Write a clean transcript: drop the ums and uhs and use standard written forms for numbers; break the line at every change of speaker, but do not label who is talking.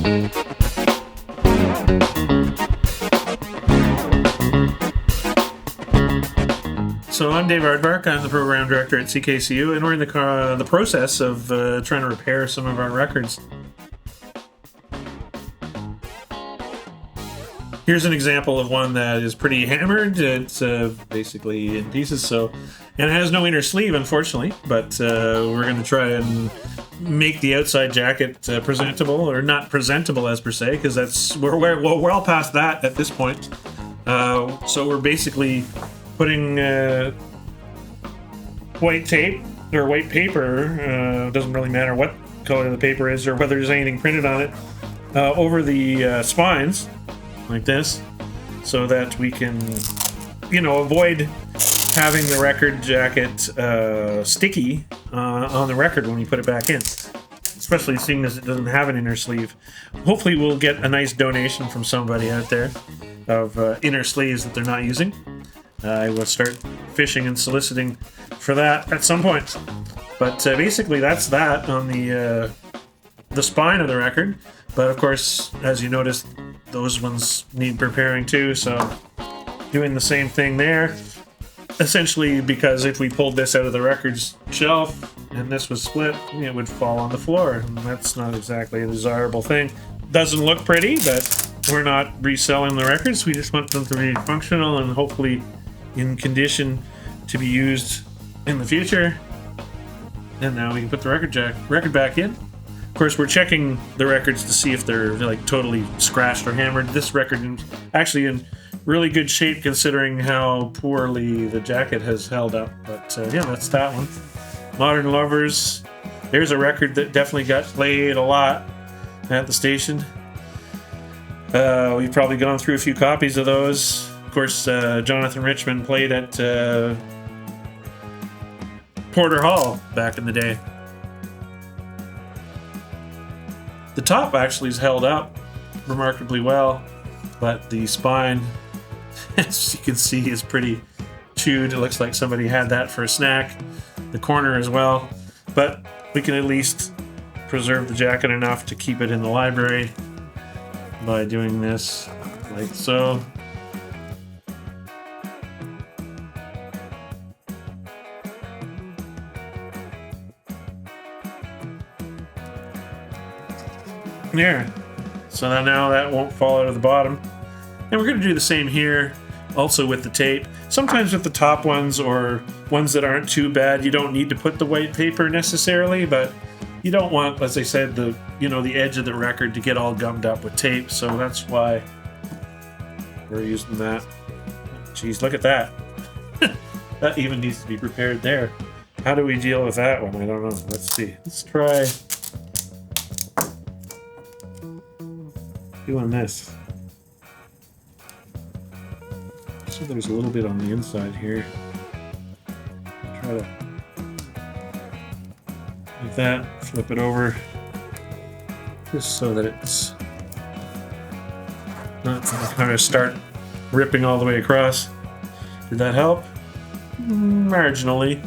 So I'm Dave Aardvark. I'm the program director at CKCU, and we're in the process of trying to repair some of our records. Here's an example of one that is pretty hammered. It's basically in pieces, and it has no inner sleeve, unfortunately. But we're going to try and make the outside jacket presentable, or not presentable as per se, because we're all past that at this point. So we're basically putting white tape or white paper, doesn't really matter what color the paper is or whether there's anything printed on it, over the spines like this, so that we can, avoid having the record jacket sticky on the record when we put it back in, especially seeing as it doesn't have an inner sleeve. Hopefully we'll get a nice donation from somebody out there of inner sleeves that they're not using. I will start fishing and soliciting for that at some point. But basically that's that on the spine of the record. But of course, as you noticed, those ones need repairing too, so doing the same thing there. Essentially, because if we pulled this out of the record's shelf and this was split, it would fall on the floor, and that's not exactly a desirable thing. Doesn't look pretty, but we're not reselling the records. We just want them to be functional and hopefully in condition to be used in the future. And now we can put the record back in. Of course, we're checking the records to see if they're like totally scratched or hammered. This record is actually in really good shape considering how poorly the jacket has held up. But that's that one. Modern Lovers. There's a record that definitely got played a lot at the station. We've probably gone through a few copies of those. Of course, Jonathan Richman played at Porter Hall back in the day. The top actually is held up remarkably well, but the spine, as you can see, is pretty chewed. It looks like somebody had that for a snack. The corner as well, but we can at least preserve the jacket enough to keep it in the library by doing this like so. There. So now that won't fall out of the bottom. And we're going to do the same here, also with the tape. Sometimes with the top ones or ones that aren't too bad, you don't need to put the white paper necessarily, but you don't want, as I said, the edge of the record to get all gummed up with tape, so that's why we're using that. Jeez, look at that. That even needs to be prepared there. How do we deal with that one? I don't know. Let's see. Let's try doing this. So there's a little bit on the inside here. Try to like that, flip it over, just so that it's not kind of start ripping all the way across. Did that help? Marginally.